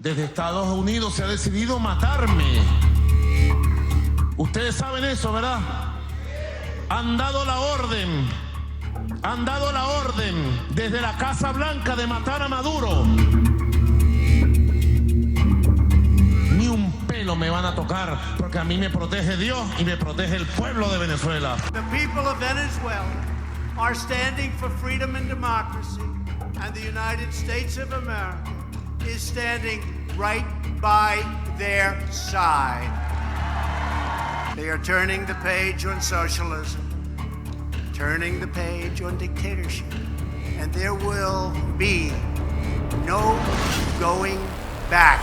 Desde Estados Unidos se ha decidido matarme. Ustedes saben eso, ¿verdad? Han dado la orden desde la Casa Blanca de matar a Maduro. Ni un pelo me van a tocar, porque a mí me protege Dios y me protege el pueblo de Venezuela. The people of Venezuela are standing for freedom and democracy, and the United States of America is standing right by their side. They are turning the page on socialism, turning the page on dictatorship, and there will be no going back.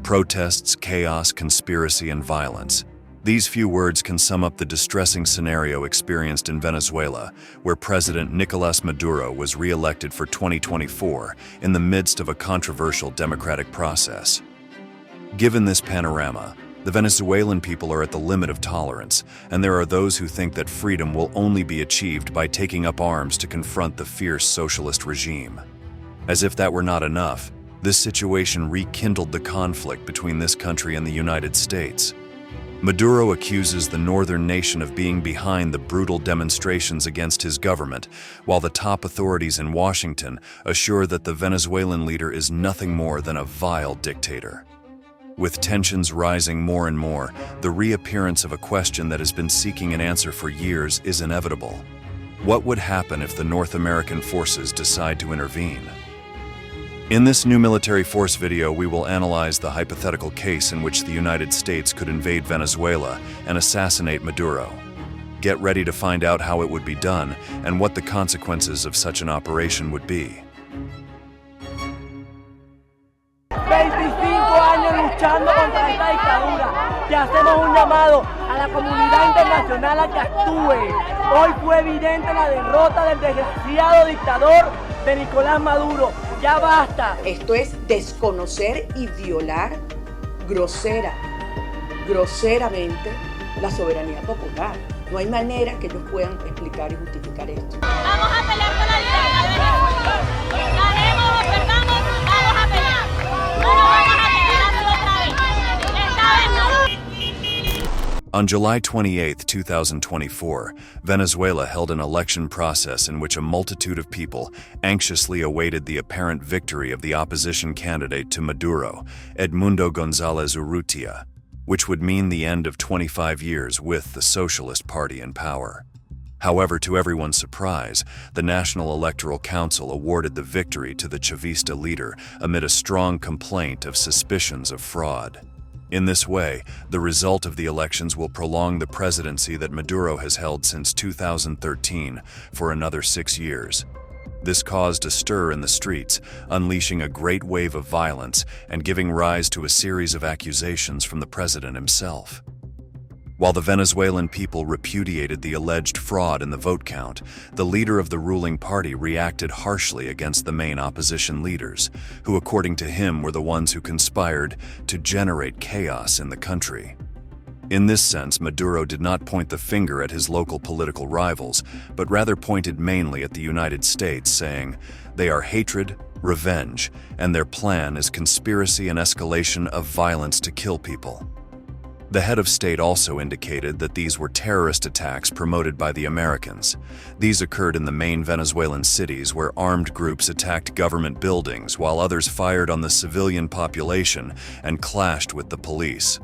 Protests, chaos, conspiracy, and violence. These few words can sum up the distressing scenario experienced in Venezuela, where President Nicolás Maduro was re-elected for 2024 in the midst of a controversial democratic process. Given this panorama, the Venezuelan people are at the limit of tolerance, and there are those who think that freedom will only be achieved by taking up arms to confront the fierce socialist regime. As if that were not enough, this situation rekindled the conflict between this country and the United States. Maduro accuses the northern nation of being behind the brutal demonstrations against his government, while the top authorities in Washington assure that the Venezuelan leader is nothing more than a vile dictator. With tensions rising more and more, the reappearance of a question that has been seeking an answer for years is inevitable. What would happen if the North American forces decide to intervene? In this new military force video, we will analyze the hypothetical case in which the United States could invade Venezuela and assassinate Maduro. Get ready to find out how it would be done and what the consequences of such an operation would be. 25 años luchando contra esta dictadura, y hacemos un llamado a la comunidad internacional a que actúe. Hoy fue evidente la derrota del desgraciado dictador de Nicolás Maduro. Ya basta. Esto es desconocer y violar groseramente la soberanía popular. No hay manera que ellos puedan explicar y justificar esto. Vamos a pelear por la libertad de Venezuela. Ganemos o perdamos, vamos a pelear. No nos vamos a quedar otra vez. Esta vez no. On July 28, 2024, Venezuela held an election process in which a multitude of people anxiously awaited the apparent victory of the opposition candidate to Maduro, Edmundo González Urrutia, which would mean the end of 25 years with the Socialist Party in power. However, to everyone's surprise, the National Electoral Council awarded the victory to the Chavista leader amid a strong complaint of suspicions of fraud. In this way, the result of the elections will prolong the presidency that Maduro has held since 2013 for another 6 years. This caused a stir in the streets, unleashing a great wave of violence and giving rise to a series of accusations from the president himself. While the Venezuelan people repudiated the alleged fraud in the vote count, the leader of the ruling party reacted harshly against the main opposition leaders, who according to him were the ones who conspired to generate chaos in the country. In this sense, Maduro did not point the finger at his local political rivals, but rather pointed mainly at the United States, saying, "They are hatred, revenge, and their plan is conspiracy and escalation of violence to kill people." The head of state also indicated that these were terrorist attacks promoted by the Americans. These occurred in the main Venezuelan cities where armed groups attacked government buildings while others fired on the civilian population and clashed with the police.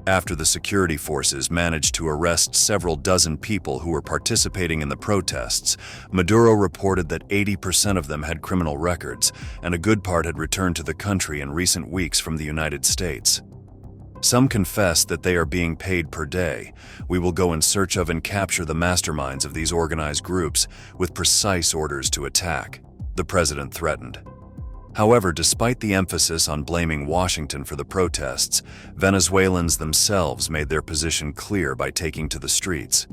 After the security forces managed to arrest several dozen people who were participating in the protests, Maduro reported that 80% of them had criminal records, and a good part had returned to the country in recent weeks from the United States. Some confess that they are being paid per day. We will go in search of and capture the masterminds of these organized groups with precise orders to attack, the president threatened. However, despite the emphasis on blaming Washington for the protests, Venezuelans themselves made their position clear by taking to the streets.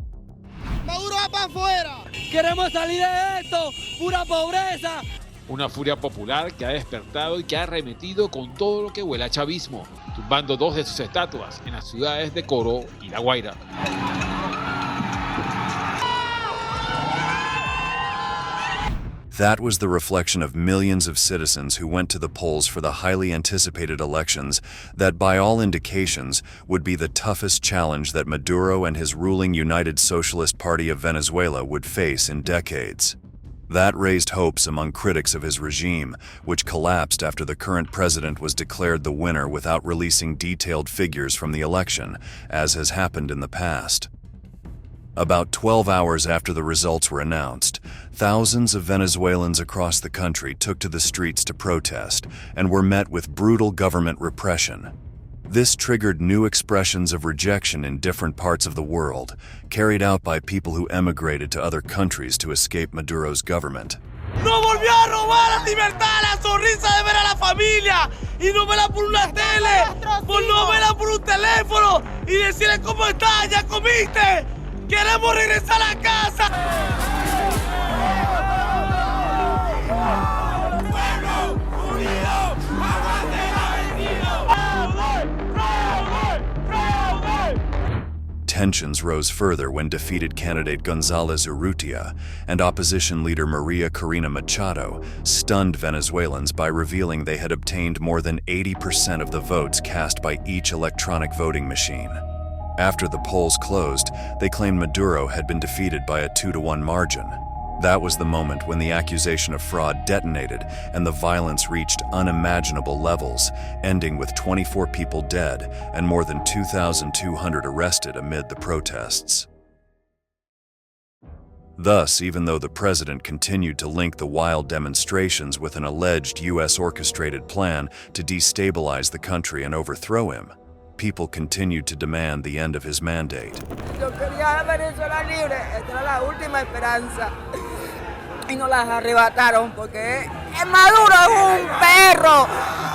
¡Maduro va para afuera! ¡Queremos salir de esto! ¡Pura pobreza! Una furia popular que ha despertado y que ha arremetido con todo lo que huele a chavismo, tumbando 2 de sus estatuas en las ciudades de Coro y La Guaira. That was the reflection of millions of citizens who went to the polls for the highly anticipated elections that, by all indications, would be the toughest challenge that Maduro and his ruling United Socialist Party of Venezuela would face in decades. That raised hopes among critics of his regime, which collapsed after the current president was declared the winner without releasing detailed figures from the election, as has happened in the past. About 12 hours after the results were announced, thousands of Venezuelans across the country took to the streets to protest and were met with brutal government repression. This triggered new expressions of rejection in different parts of the world, carried out by people who emigrated to other countries to escape Maduro's government. ¡No volvió a robar la libertad, la sonrisa de ver a la familia! Y no verla por una tele, por no verla por un teléfono y decirle cómo está, ya comiste. ¡Queremos regresar a casa! Tensions rose further when defeated candidate González Urrutia and opposition leader Maria Corina Machado stunned Venezuelans by revealing they had obtained more than 80% of the votes cast by each electronic voting machine. After the polls closed, they claimed Maduro had been defeated by a 2-to-1 margin. That was the moment when the accusation of fraud detonated and the violence reached unimaginable levels, ending with 24 people dead and more than 2,200 arrested amid the protests. Thus, even though the president continued to link the wild demonstrations with an alleged U.S.-orchestrated plan to destabilize the country and overthrow him, people continued to demand the end of his mandate. Yo quería a Venezuela libre, esta era la última esperanza. Y nos las arrebataron porque Maduro es un perro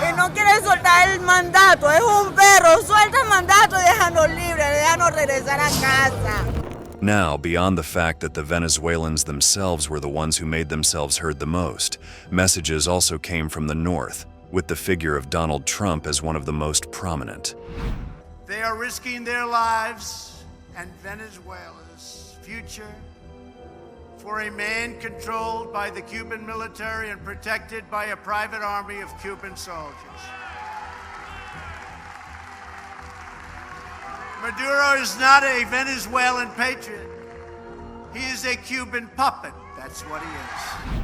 y no quiere soltar el mandato, es un perro, suelta el mandato y déjanos libres, déjanos regresar a casa. Now, beyond the fact that the Venezuelans themselves were the ones who made themselves heard the most, messages also came from the north, with the figure of Donald Trump as one of the most prominent. They are risking their lives and Venezuela's future for a man controlled by the Cuban military and protected by a private army of Cuban soldiers. Maduro is not a Venezuelan patriot. He is a Cuban puppet. That's what he is.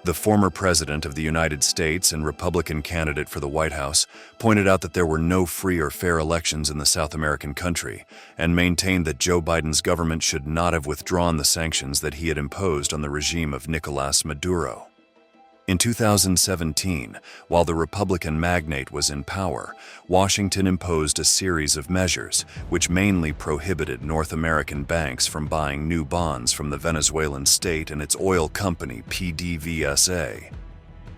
The former president of the United States and Republican candidate for the White House pointed out that there were no free or fair elections in the South American country and maintained that Joe Biden's government should not have withdrawn the sanctions that he had imposed on the regime of Nicolás Maduro. In 2017, while the Republican magnate was in power, Washington imposed a series of measures which mainly prohibited North American banks from buying new bonds from the Venezuelan state and its oil company PDVSA.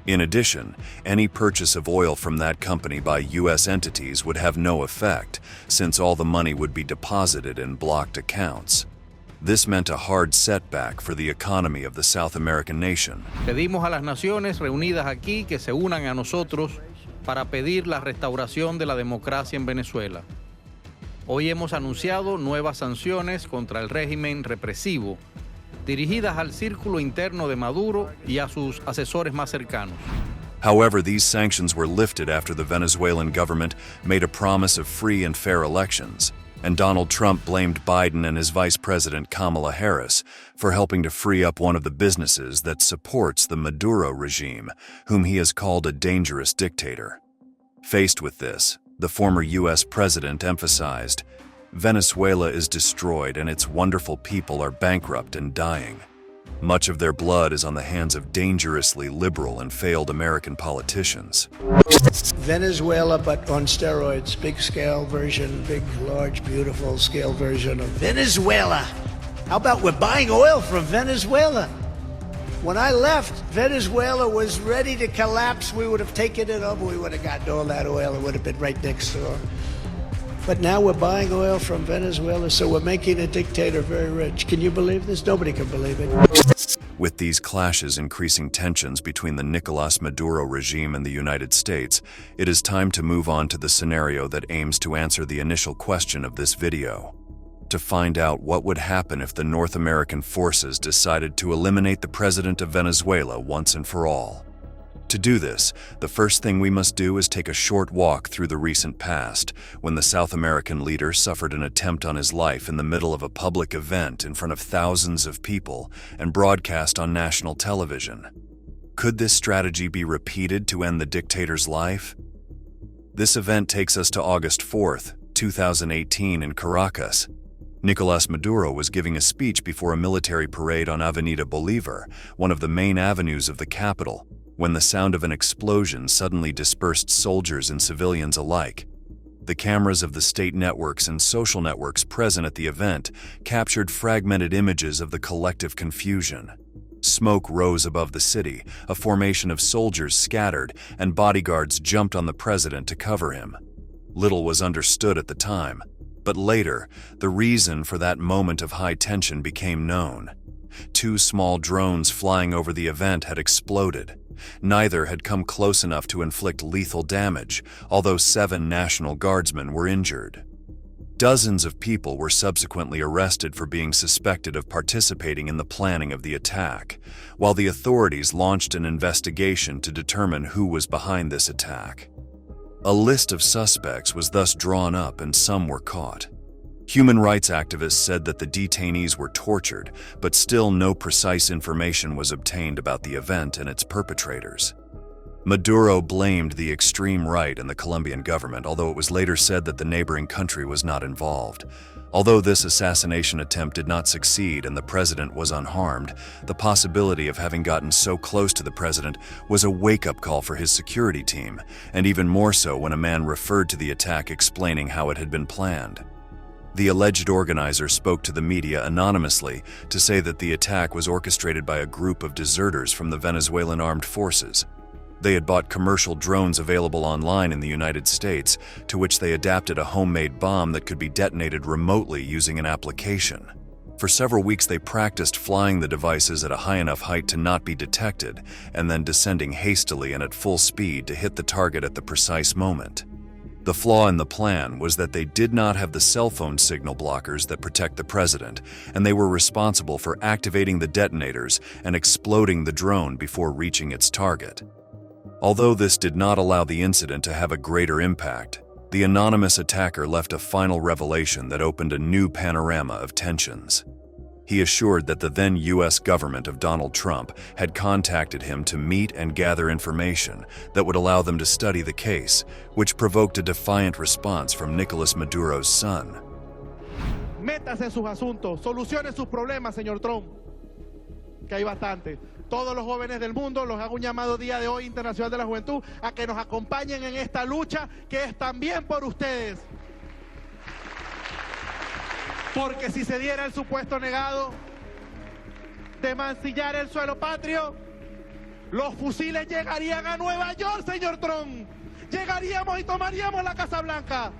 In addition, any purchase of oil from that company by U.S. entities would have no effect, since all the money would be deposited in blocked accounts. This meant a hard setback for the economy of the South American nation. Pedimos a las naciones reunidas aquí que se unan a nosotros para pedir la restauración de la democracia en Venezuela. Hoy hemos anunciado nuevas sanciones contra el régimen represivo, dirigidas al círculo interno de Maduro y a sus asesores más cercanos. However, these sanctions were lifted after the Venezuelan government made a promise of free and fair elections, and Donald Trump blamed Biden and his Vice President Kamala Harris for helping to free up one of the businesses that supports the Maduro regime, whom he has called a dangerous dictator. Faced with this, the former U.S. president emphasized, "Venezuela is destroyed and its wonderful people are bankrupt and dying. Much of their blood is on the hands of dangerously liberal and failed American politicians." Venezuela, but on steroids, big scale version, big, large, beautiful scale version of Venezuela. How about we're buying oil from Venezuela? When I left, Venezuela was ready to collapse. We would have taken it over. We would have gotten all that oil. It would have been right next door. But now we're buying oil from Venezuela, so we're making a dictator very rich. Can you believe this? Nobody can believe it. With these clashes increasing tensions between the Nicolás Maduro regime and the United States, it is time to move on to the scenario that aims to answer the initial question of this video. to find out what would happen if the North American forces decided to eliminate the president of Venezuela once and for all. To do this, the first thing we must do is take a short walk through the recent past, when the South American leader suffered an attempt on his life in the middle of a public event in front of thousands of people and broadcast on national television. Could this strategy be repeated to end the dictator's life? This event takes us to August 4th, 2018 in Caracas. Nicolás Maduro was giving a speech before a military parade on Avenida Bolívar, one of the main avenues of the capital, when the sound of an explosion suddenly dispersed soldiers and civilians alike. The cameras of the state networks and social networks present at the event captured fragmented images of the collective confusion. Smoke rose above the city, a formation of soldiers scattered, and bodyguards jumped on the president to cover him. Little was understood at the time, but later, the reason for that moment of high tension became known. 2 small drones flying over the event had exploded. Neither had come close enough to inflict lethal damage, although 7 National Guardsmen were injured. Dozens of people were subsequently arrested for being suspected of participating in the planning of the attack, while the authorities launched an investigation to determine who was behind this attack. A list of suspects was thus drawn up and some were caught. Human rights activists said that the detainees were tortured, but still no precise information was obtained about the event and its perpetrators. Maduro blamed the extreme right and the Colombian government, although it was later said that the neighboring country was not involved. Although this assassination attempt did not succeed and the president was unharmed, the possibility of having gotten so close to the president was a wake-up call for his security team, and even more so when a man referred to the attack explaining how it had been planned. The alleged organizer spoke to the media anonymously to say that the attack was orchestrated by a group of deserters from the Venezuelan armed forces. They had bought commercial drones available online in the United States, to which they adapted a homemade bomb that could be detonated remotely using an application. For several weeks they practiced flying the devices at a high enough height to not be detected, and then descending hastily and at full speed to hit the target at the precise moment. The flaw in the plan was that they did not have the cell phone signal blockers that protect the president, and they were responsible for activating the detonators and exploding the drone before reaching its target. Although this did not allow the incident to have a greater impact, the anonymous attacker left a final revelation that opened a new panorama of tensions. He assured that the then U.S. government of Donald Trump had contacted him to meet and gather information that would allow them to study the case, which provoked a defiant response from Nicolás Maduro's son. Métase en sus asuntos, solucione sus problemas, señor Trump, que hay bastante. Todos los jóvenes del mundo, los hago un llamado día de hoy Internacional de la Juventud a que nos acompañen en esta lucha que es también por ustedes. Porque si se diera el supuesto negado de mancillar el suelo patrio, los fusiles llegarían a Nueva York, señor Trump. Llegaríamos y tomaríamos la Casa Blanca.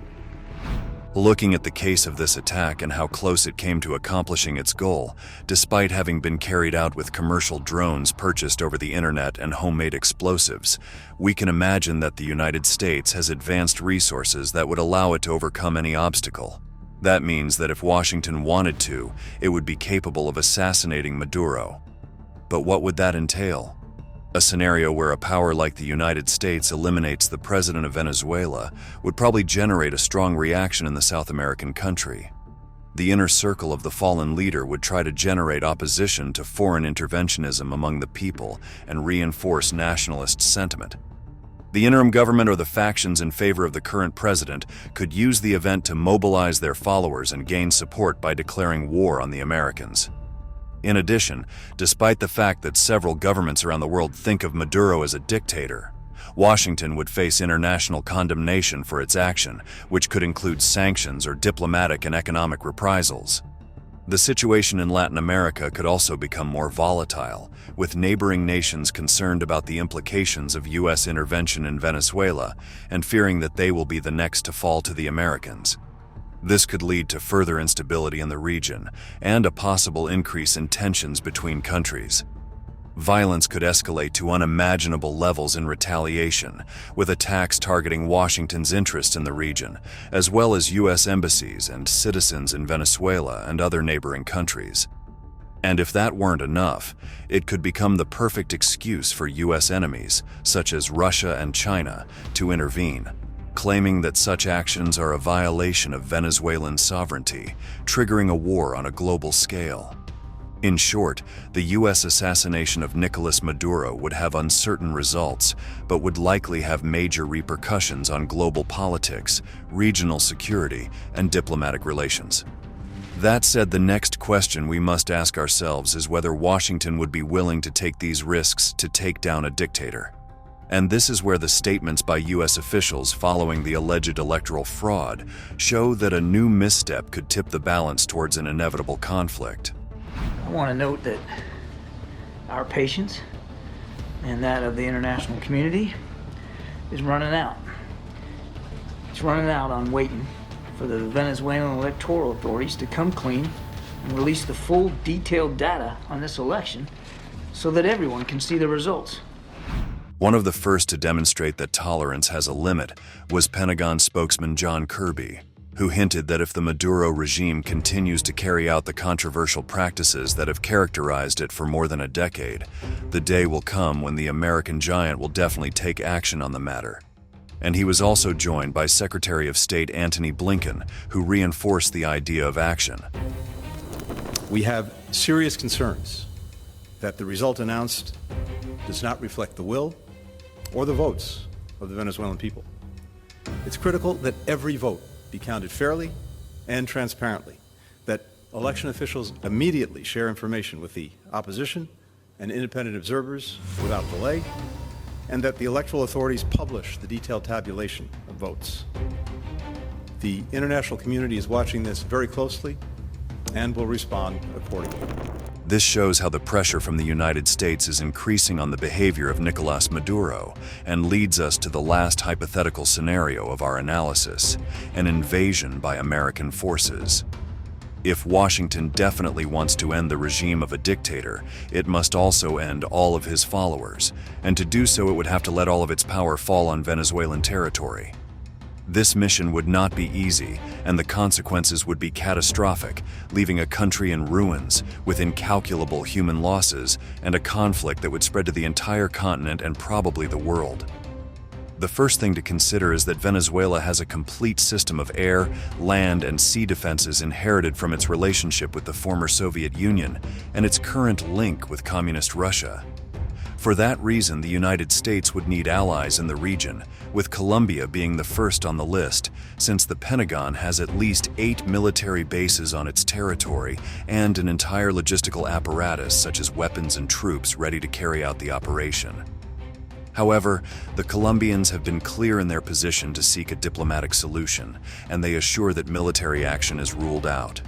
Looking at the case of this attack and how close it came to accomplishing its goal, despite having been carried out with commercial drones purchased over the internet and homemade explosives, we can imagine that the United States has advanced resources that would allow it to overcome any obstacle. That means that if Washington wanted to, it would be capable of assassinating Maduro. But what would that entail? A scenario where a power like the United States eliminates the president of Venezuela would probably generate a strong reaction in the South American country. The inner circle of the fallen leader would try to generate opposition to foreign interventionism among the people and reinforce nationalist sentiment. The interim government or the factions in favor of the current president could use the event to mobilize their followers and gain support by declaring war on the Americans. In addition, despite the fact that several governments around the world think of Maduro as a dictator, Washington would face international condemnation for its action, which could include sanctions or diplomatic and economic reprisals. The situation in Latin America could also become more volatile, with neighboring nations concerned about the implications of U.S. intervention in Venezuela and fearing that they will be the next to fall to the Americans. This could lead to further instability in the region and a possible increase in tensions between countries. Violence could escalate to unimaginable levels in retaliation, with attacks targeting Washington's interests in the region, as well as U.S. embassies and citizens in Venezuela and other neighboring countries. And if that weren't enough, it could become the perfect excuse for U.S. enemies, such as Russia and China, to intervene, claiming that such actions are a violation of Venezuelan sovereignty, triggering a war on a global scale. In short, the U.S. assassination of Nicolas Maduro would have uncertain results, but would likely have major repercussions on global politics, regional security, and diplomatic relations. That said, the next question we must ask ourselves is whether Washington would be willing to take these risks to take down a dictator. And this is where the statements by U.S. officials following the alleged electoral fraud show that a new misstep could tip the balance towards an inevitable conflict. I want to note that our patience and that of the international community is running out. It's running out on waiting for the Venezuelan electoral authorities to come clean and release the full detailed data on this election so that everyone can see the results. One of the first to demonstrate that tolerance has a limit was Pentagon spokesman John Kirby, who hinted that if the Maduro regime continues to carry out the controversial practices that have characterized it for more than a decade, the day will come when the American giant will definitely take action on the matter. And he was also joined by Secretary of State Antony Blinken, who reinforced the idea of action. We have serious concerns that the result announced does not reflect the will or the votes of the Venezuelan people. It's critical that every vote be counted fairly and transparently, that election officials immediately share information with the opposition and independent observers without delay, and that the electoral authorities publish the detailed tabulation of votes. The international community is watching this very closely and will respond accordingly. This shows how the pressure from the United States is increasing on the behavior of Nicolas Maduro and leads us to the last hypothetical scenario of our analysis, an invasion by American forces. If Washington definitely wants to end the regime of a dictator, it must also end all of his followers, and to do so it would have to let all of its power fall on Venezuelan territory. This mission would not be easy, and the consequences would be catastrophic, leaving a country in ruins, with incalculable human losses, and a conflict that would spread to the entire continent and probably the world. The first thing to consider is that Venezuela has a complete system of air, land, and sea defenses inherited from its relationship with the former Soviet Union and its current link with Communist Russia. For that reason, the United States would need allies in the region, with Colombia being the first on the list, since the Pentagon has at least 8 military bases on its territory and an entire logistical apparatus such as weapons and troops ready to carry out the operation. However, the Colombians have been clear in their position to seek a diplomatic solution, and they assure that military action is ruled out.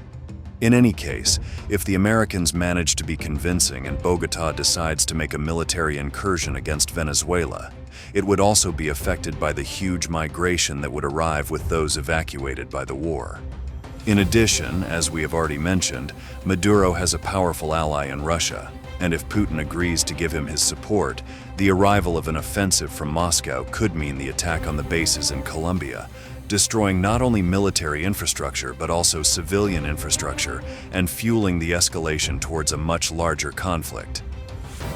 In any case, if the Americans manage to be convincing and Bogotá decides to make a military incursion against Venezuela, it would also be affected by the huge migration that would arrive with those evacuated by the war. In addition, as we have already mentioned, Maduro has a powerful ally in Russia, and if Putin agrees to give him his support, the arrival of an offensive from Moscow could mean the attack on the bases in Colombia, destroying not only military infrastructure but also civilian infrastructure and fueling the escalation towards a much larger conflict.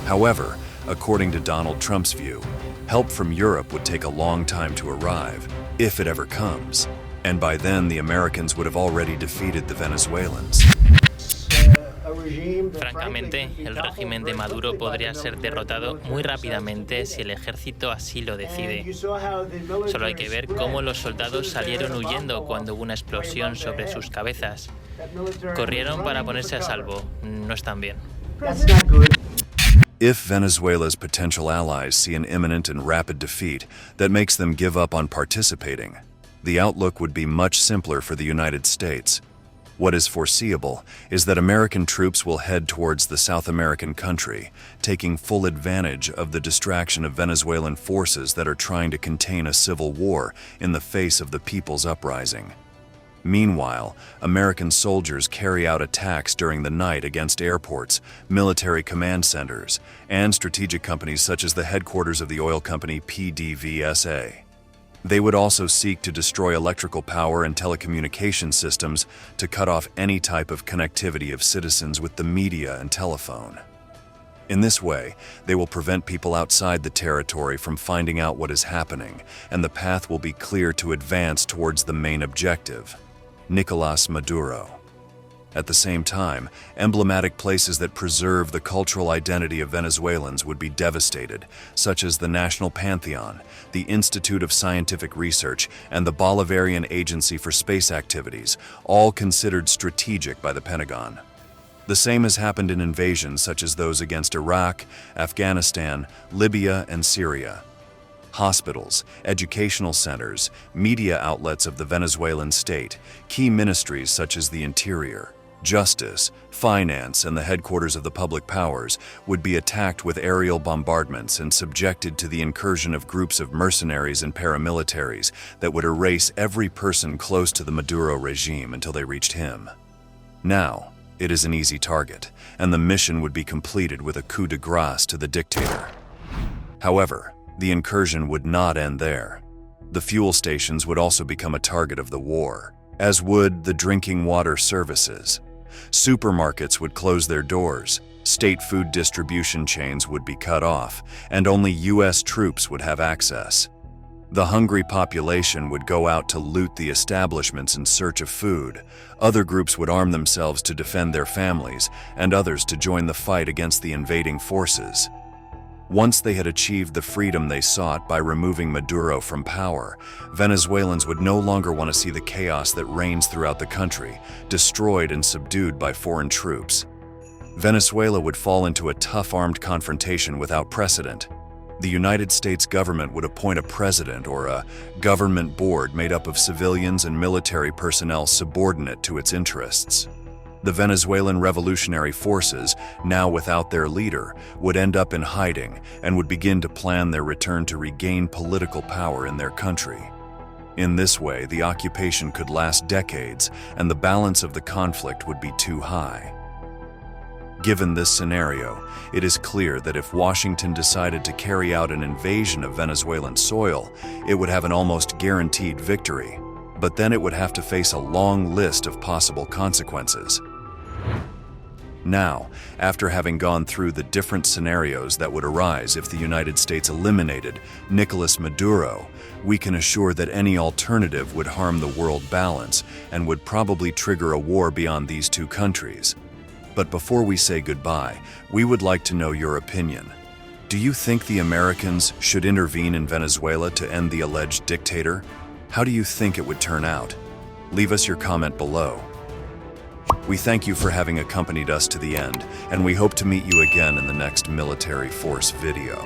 However, according to Donald Trump's view, help from Europe would take a long time to arrive, if it ever comes, and by then the Americans would have already defeated the Venezuelans. Francamente, el régimen de Maduro podría ser derrotado muy rápidamente si el ejército así lo decide. Solo hay que ver cómo los soldados salieron huyendo cuando hubo una explosión sobre sus cabezas. Corrieron para ponerse a salvo. No están bien. If Venezuela's potential allies see an imminent and rapid defeat that makes them give up on participating, the outlook would be much simpler for the United States. What is foreseeable is that American troops will head towards the South American country, taking full advantage of the distraction of Venezuelan forces that are trying to contain a civil war in the face of the people's uprising. Meanwhile, American soldiers carry out attacks during the night against airports, military command centers, and strategic companies such as the headquarters of the oil company PDVSA. They would also seek to destroy electrical power and telecommunication systems to cut off any type of connectivity of citizens with the media and telephone. In this way, they will prevent people outside the territory from finding out what is happening, and the path will be clear to advance towards the main objective, Nicolás Maduro. At the same time, emblematic places that preserve the cultural identity of Venezuelans would be devastated, such as the National Pantheon, the Institute of Scientific Research, and the Bolivarian Agency for Space Activities, all considered strategic by the Pentagon. The same has happened in invasions such as those against Iraq, Afghanistan, Libya, and Syria. Hospitals, educational centers, media outlets of the Venezuelan state, key ministries such as the Interior, Justice, Finance, and the headquarters of the public powers would be attacked with aerial bombardments and subjected to the incursion of groups of mercenaries and paramilitaries that would erase every person close to the Maduro regime until they reached him. Now, it is an easy target, and the mission would be completed with a coup de grace to the dictator. However, the incursion would not end there. The fuel stations would also become a target of the war, as would the drinking water services. Supermarkets would close their doors, state food distribution chains would be cut off, and only U.S. troops would have access. The hungry population would go out to loot the establishments in search of food. Other groups would arm themselves to defend their families, and others to join the fight against the invading forces. Once they had achieved the freedom they sought by removing Maduro from power, Venezuelans would no longer want to see the chaos that reigns throughout the country, destroyed and subdued by foreign troops. Venezuela would fall into a tough armed confrontation without precedent. The United States government would appoint a president or a government board made up of civilians and military personnel subordinate to its interests. The Venezuelan revolutionary forces, now without their leader, would end up in hiding and would begin to plan their return to regain political power in their country. In this way, the occupation could last decades and the balance of the conflict would be too high. Given this scenario, it is clear that if Washington decided to carry out an invasion of Venezuelan soil, it would have an almost guaranteed victory, but then it would have to face a long list of possible consequences. Now, after having gone through the different scenarios that would arise if the United States eliminated Nicolás Maduro, we can assure that any alternative would harm the world balance and would probably trigger a war beyond these two countries. But before we say goodbye, we would like to know your opinion. Do you think the Americans should intervene in Venezuela to end the alleged dictator? How do you think it would turn out? Leave us your comment below. We thank you for having accompanied us to the end, and we hope to meet you again in the next military force video.